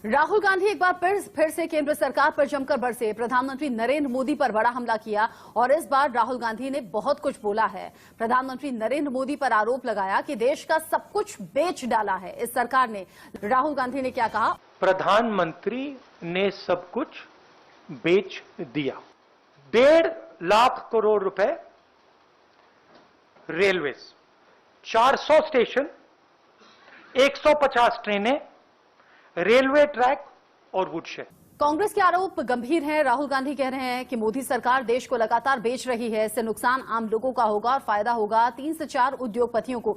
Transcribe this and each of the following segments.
राहुल गांधी एक बार फिर से केंद्र सरकार पर जमकर बरसे। प्रधानमंत्री नरेंद्र मोदी पर बड़ा हमला किया और इस बार राहुल गांधी ने बहुत कुछ बोला है। प्रधानमंत्री नरेंद्र मोदी पर आरोप लगाया कि देश का सब कुछ बेच डाला है इस सरकार ने। राहुल गांधी ने क्या कहा? प्रधानमंत्री ने सब कुछ बेच दिया। 1.5 लाख करोड़ रुपए रेलवेज, 400 स्टेशन, 150 ट्रेनें, रेलवे ट्रैक और वुडशेड। कांग्रेस के आरोप गंभीर हैं। राहुल गांधी कह रहे हैं कि मोदी सरकार देश को लगातार बेच रही है। इससे नुकसान आम लोगों का होगा और फायदा होगा 3 से 4 उद्योगपतियों को।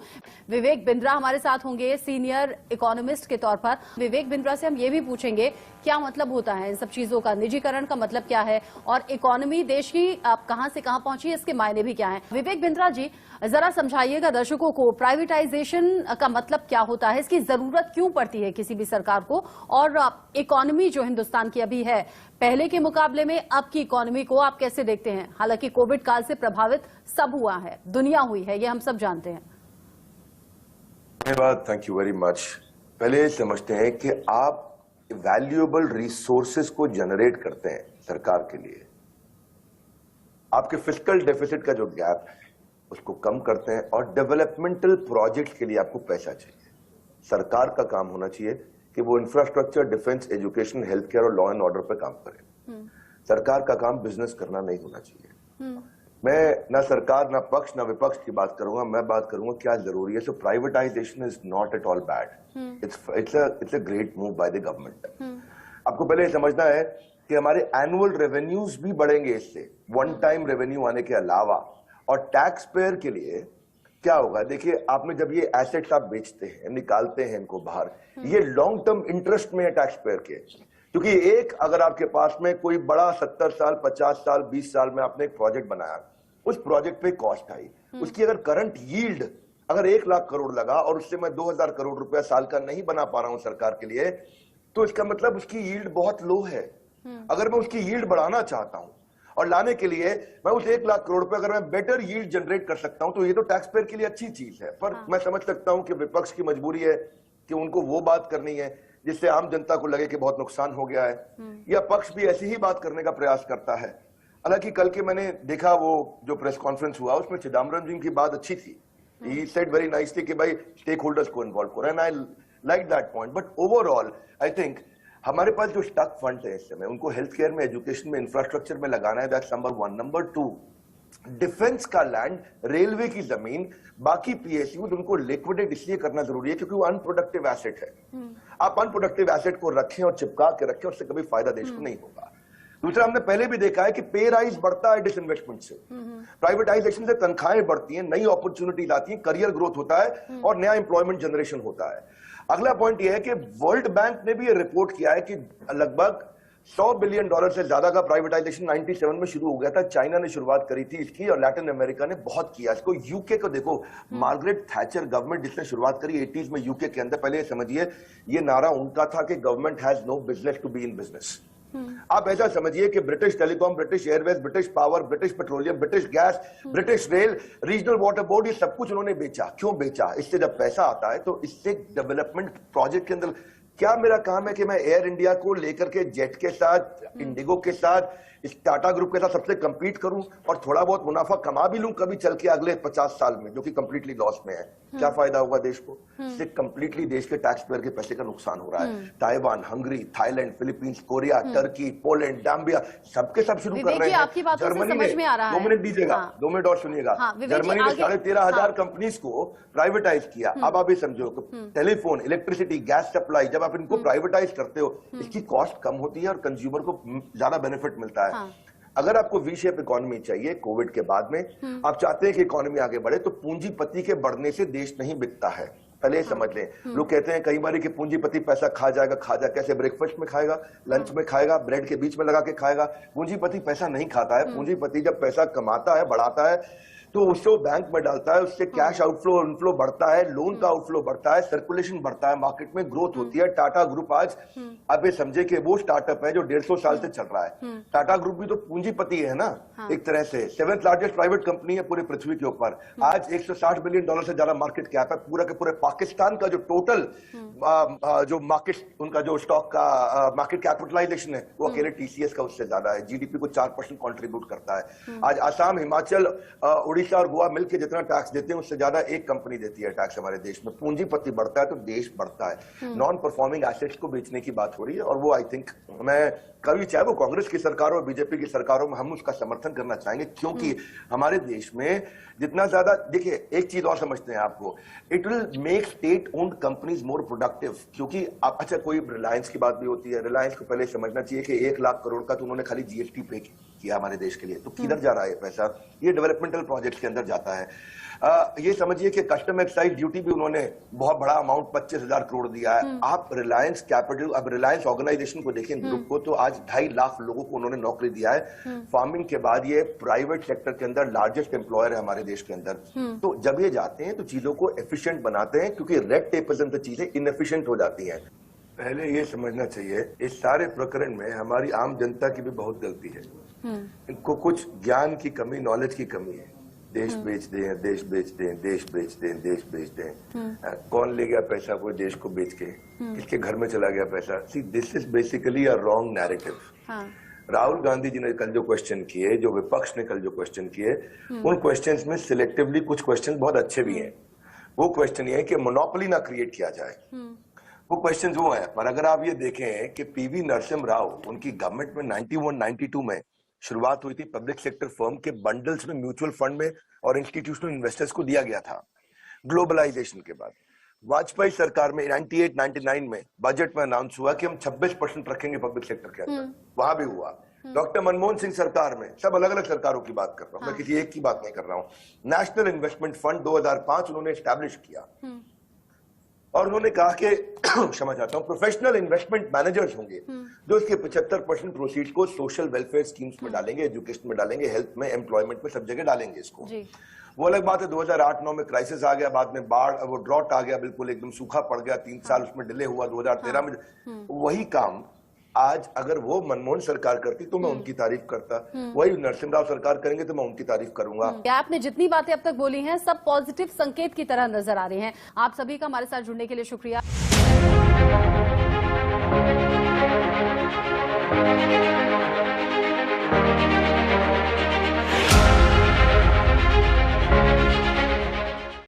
विवेक बिंद्रा हमारे साथ होंगे सीनियर इकोनॉमिस्ट के तौर पर। विवेक बिंद्रा से हम ये भी पूछेंगे क्या मतलब होता है इन सब चीजों का, निजीकरण का मतलब क्या है और इकोनॉमी देश की अब कहां से कहां पहुंची है, इसके मायने भी क्या है। विवेक बिंद्रा जी जरा समझाइएगा दर्शकों को, प्राइवेटाइजेशन का मतलब क्या होता है, इसकी जरूरत क्यों पड़ती है किसी भी सरकार को, और इकोनॉमी जो हिंदुस्तान की अभी है पहले के मुकाबले में अब की इकोनॉमी को आप कैसे देखते हैं? हालांकि कोविड काल से प्रभावित सब हुआ है, दुनिया हुई है, ये हम सब जानते हैं। धन्यवाद, थैंक यू वेरी मच। पहले समझते हैं कि आप वैल्यूएबल रिसोर्सेज को जनरेट करते हैं सरकार के लिए, आपके फिस्कल डेफिसिट का जो गैप है उसको कम करते हैं और डेवलपमेंटल प्रोजेक्ट्स के लिए आपको पैसा चाहिए। सरकार का काम होना चाहिए कि वो infrastructure, defence, education, health care और लॉ एंड ऑर्डर पे काम करे। सरकार का काम बिजनेस करना नहीं होना चाहिए। मैं ना सरकार, ना पक्ष, ना विपक्ष की बात करूंगा, मैं बात करूंगा क्या जरूरी है। So privatisation is not at all bad, it's a great move by the government. आपको पहले समझना है कि हमारे एनुअल रेवेन्यूज भी बढ़ेंगे इससे, वन टाइम रेवेन्यू आने के अलावा। और टैक्स पेयर के लिए क्या होगा, देखिए आपने जब ये एसेट्स आप बेचते हैं, निकालते हैं इनको बाहर, ये लॉन्ग टर्म इंटरेस्ट में है टैक्स पेयर के। क्योंकि एक अगर आपके पास में कोई बड़ा 70 साल, 50 साल, 20 साल में आपने एक प्रोजेक्ट बनाया, उस प्रोजेक्ट पे कॉस्ट आई, उसकी अगर करंट यील्ड अगर 1 लाख करोड़ लगा और उससे मैं 2000 करोड़ रुपया साल का नहीं बना पा रहा हूं सरकार के लिए, तो इसका मतलब उसकी यील्ड बहुत लो है। अगर मैं उसकी यील्ड बढ़ाना चाहता हूं और लाने के लिए मैं उस 1 लाख करोड़ रुपए अगर मैं बेटर यील्ड जनरेट कर सकता हूं, तो ये तो टैक्स पेयर के लिए अच्छी चीज है। पर मैं समझ सकता हूं कि विपक्ष की मजबूरी है कि उनको वो बात करनी है जिससे आम जनता को लगे कि बहुत नुकसान हो गया है, या पक्ष भी ऐसी ही बात करने का प्रयास करता है। हालांकि कल के मैंने देखा वो जो प्रेस कॉन्फ्रेंस हुआ उसमें चिदम्बरम जी की बात अच्छी थी। ही सेड वेरी नाइसली कि भाई स्टेक होल्डर्स को इन्वॉल्व करो, and I like that point. But overall I think हमारे पास जो स्टक फंड है इस समय, उनको हेल्थ केयर में, एजुकेशन में, इंफ्रास्ट्रक्चर में लगाना है, दैट्स नंबर 1। नंबर 2, डिफेंस का लैंड, रेलवे की जमीन, बाकी पीएसयू उनको लिक्विडेट इसलिए करना जरूरी है क्योंकि वो अनप्रोडक्टिव एसेट है। आप अनप्रोडक्टिव एसेट को रखें और चिपका के रखें, उससे कभी फायदा देश को नहीं होगा। दूसरा, हमने पहले भी देखा है कि पे राइज बढ़ता है डिसइन्वेस्टमेंट से, प्राइवेटाइजेशन से तनख्वाहें बढ़ती हैं, नई अपॉर्चुनिटीज आती हैं, करियर ग्रोथ होता है और नया एम्प्लॉयमेंट जनरेशन होता है। अगला पॉइंट यह है कि वर्ल्ड बैंक ने भी ये रिपोर्ट किया है कि लगभग $100 बिलियन से ज्यादा का प्राइवेटाइजेशन 97 में शुरू हो गया था। चाइना ने शुरुआत करी थी इसकी और लैटिन अमेरिका ने बहुत किया इसको। यूके को देखो, मार्गरेट थैचर गवर्नमेंट जिसने शुरुआत करी 80s में यूके के अंदर, पहले समझिए ये नारा उनका था कि government has no business to be in business. आप ऐसा समझिए कि British Telecom, British Airways, British Power, British Petroleum, British Gas, British Rail, Regional Water Board, ये सब कुछ उन्होंने बेचा। क्यों बेचा? इससे जब पैसा आता है तो इससे डेवलपमेंट प्रोजेक्ट के अंदर क्या मेरा काम है कि मैं एयर इंडिया को लेकर के जेट के साथ, इंडिगो के साथ, इस टाटा ग्रुप के साथ सबसे कंपीट करूं और थोड़ा बहुत मुनाफा कमा भी लूं कभी चल के अगले 50 साल में, जो कि कंप्लीटली लॉस में है। क्या फायदा होगा देश को? इससे कंप्लीटली देश के टैक्स पेयर के पैसे का नुकसान हो रहा है। Taiwan, Hungary, Thailand, Philippines, Korea, Turkey, Poland, Zambia, सबके सब शुरू कर रहे हैं। जर्मनी ने, 2 मिनट दीजिएगा, 2 मिनट और सुनिएगा। जर्मनी ने 15,500 कंपनीज को प्राइवेटाइज किया। अब आप ये समझो, टेलीफोन, इलेक्ट्रिसिटी, गैस सप्लाई, जब आप इनको प्राइवेटाइज करते हो इसकी कॉस्ट कम होती है और कंज्यूमर को ज्यादा बेनिफिट मिलता है। अगर आपको वी शेप इकोनॉमी चाहिए कोविड के बाद में, आप चाहते हैं कि इकोनॉमी आगे बढ़े, तो पूंजीपति के बढ़ने से देश नहीं बिकता है। पहले समझ लें। लोग कहते हैं कई बार कि पूंजीपति पैसा खा जाएगा। कैसे? ब्रेकफास्ट में खाएगा, लंच में खाएगा, ब्रेड के बीच में लगा के खाएगा। पूंजीपति पैसा नहीं खाता है। पूंजीपति जब पैसा कमाता है, बढ़ाता है, तो उससे वो बैंक में डालता है, उससे कैश आउटफ्लो इनफ्लो बढ़ता है, लोन का आउटफ्लो बढ़ता है, सर्कुलेशन बढ़ता है, मार्केट में ग्रोथ होती है। टाटा ग्रुप आज अब ये समझे कि वो स्टार्टअप है जो 150 साल से चल रहा है। टाटा ग्रुप भी तो पूंजीपति है ना, एक तरह से 7th लार्जेस्ट प्राइवेट कंपनी है पूरे पृथ्वी के ऊपर। आज $160 बिलियन से ज्यादा मार्केट कैप है। पूरा के पूरे पाकिस्तान का जो टोटल जो मार्केट उनका जो स्टॉक का मार्केट कैपिटलाइजेशन है वो अकेले टीसीएस का उससे ज्यादा है। जीडीपी को 4% कंट्रीब्यूट करता है। आज आसाम, हिमाचल, उड़ीसा और गोवा मिलकर जितना टैक्स देते हैं उससे ज्यादा एक कंपनी देती है टैक्स हमारे देश में। पूंजीपति बढ़ता है तो देश बढ़ता है। नॉन परफॉर्मिंग एसेट्स को बेचने की बात हो रही है और वो आई थिंक मैं कभी चाहे वो कांग्रेस की सरकार हो, बीजेपी की सरकारों में हम उसका समर्थन करना चाहेंगे, क्योंकि हमारे देश में जितना ज्यादा देखिए एक चीज और समझते हैं आपको, it will make state owned companies more productive. क्योंकि आप अच्छा कोई रिलायंस की बात भी होती है, रिलायंस को पहले समझना चाहिए कि 1 लाख करोड़ का तो उन्होंने खाली जीएसटी पे किया हमारे देश के लिए, तो किधर जा रहा है पैसा? ये डेवलपमेंटल प्रोजेक्ट के अंदर जाता है। ये समझिए कि कस्टम एक्साइज ड्यूटी भी उन्होंने बहुत बड़ा अमाउंट 25,000 करोड़ दिया है। आप रिलायंस कैपिटल, अब रिलायंस ऑर्गेनाइजेशन को देखें, ग्रुप को, तो आज 2.5 लाख लोगों को उन्होंने नौकरी दिया है। फार्मिंग के बाद ये प्राइवेट सेक्टर के अंदर लार्जेस्ट एम्प्लॉयर है हमारे देश के अंदर। तो जब ये जाते हैं तो चीजों को एफिशिएंट बनाते हैं, क्योंकि रेड टेप से चीजें इनएफिशिएंट हो जाती हैं। पहले ये समझना चाहिए इस सारे प्रकरण में हमारी आम जनता की भी बहुत गलती है। इनको कुछ ज्ञान की कमी, नॉलेज की कमी है। देश बेच दें, देश बेच दें, देश बेच दें, देश बेच दें। कौन ले गया पैसा कोई देश को बेच के? किसके घर में चला गया पैसा? See this is basically a wrong narrative. Rahul Gandhi ji ने कल जो क्वेश्चन किए, जो विपक्ष ने कल जो क्वेश्चन किए, उन क्वेश्चंस में सिलेक्टिवली कुछ क्वेश्चन बहुत अच्छे भी हैं। वो क्वेश्चन ये है कि मोनोपोली ना क्रिएट किया जाए, वो क्वेश्चन वो है। पर अगर आप ये देखें कि पीवी नरसिम्हा राव, उनकी गवर्नमेंट में 91-92 में शुरुआत हुई थी, पब्लिक सेक्टर फर्म के बंडल्स में म्यूचुअल फंड में और इंस्टीट्यूशनल इन्वेस्टर्स को दिया गया था। ग्लोबलाइजेशन के बाद वाजपेयी सरकार में 98-99 में बजट में अनाउंस हुआ कि हम 26% रखेंगे पब्लिक सेक्टर के अंदर, वहां भी हुआ। डॉक्टर मनमोहन सिंह सरकार में, सब अलग अलग सरकारों की बात कर रहा हूं, मैं किसी एक की बात नहीं कर रहा हूं। नेशनल इन्वेस्टमेंट फंड 2005 उन्होंने एस्टैब्लिश किया और उन्होंने कहा कि क्षमा चाहता हूं, प्रोफेशनल इन्वेस्टमेंट मैनेजर्स होंगे जो इसके 75% प्रोसीड्स को सोशल वेलफेयर स्कीम्स में डालेंगे, एजुकेशन में डालेंगे, हेल्थ में, एम्प्लॉयमेंट में, सब जगह डालेंगे इसको। वो अलग बात है 2008-9 में क्राइसिस आ गया, बाद में बाढ़, वो ड्रॉट आ गया, बिल्कुल एकदम सूखा पड़ गया, 3 साल उसमें डिले हुआ। 2013 में वही काम आज अगर वो मनमोहन सरकार करती तो मैं उनकी तारीफ करता, वही नरसिम्हा राव सरकार करेंगे तो मैं उनकी तारीफ करूंगा। आपने जितनी बातें अब तक बोली हैं सब पॉजिटिव संकेत की तरह नजर आ रही हैं। आप सभी का हमारे साथ जुड़ने के लिए शुक्रिया।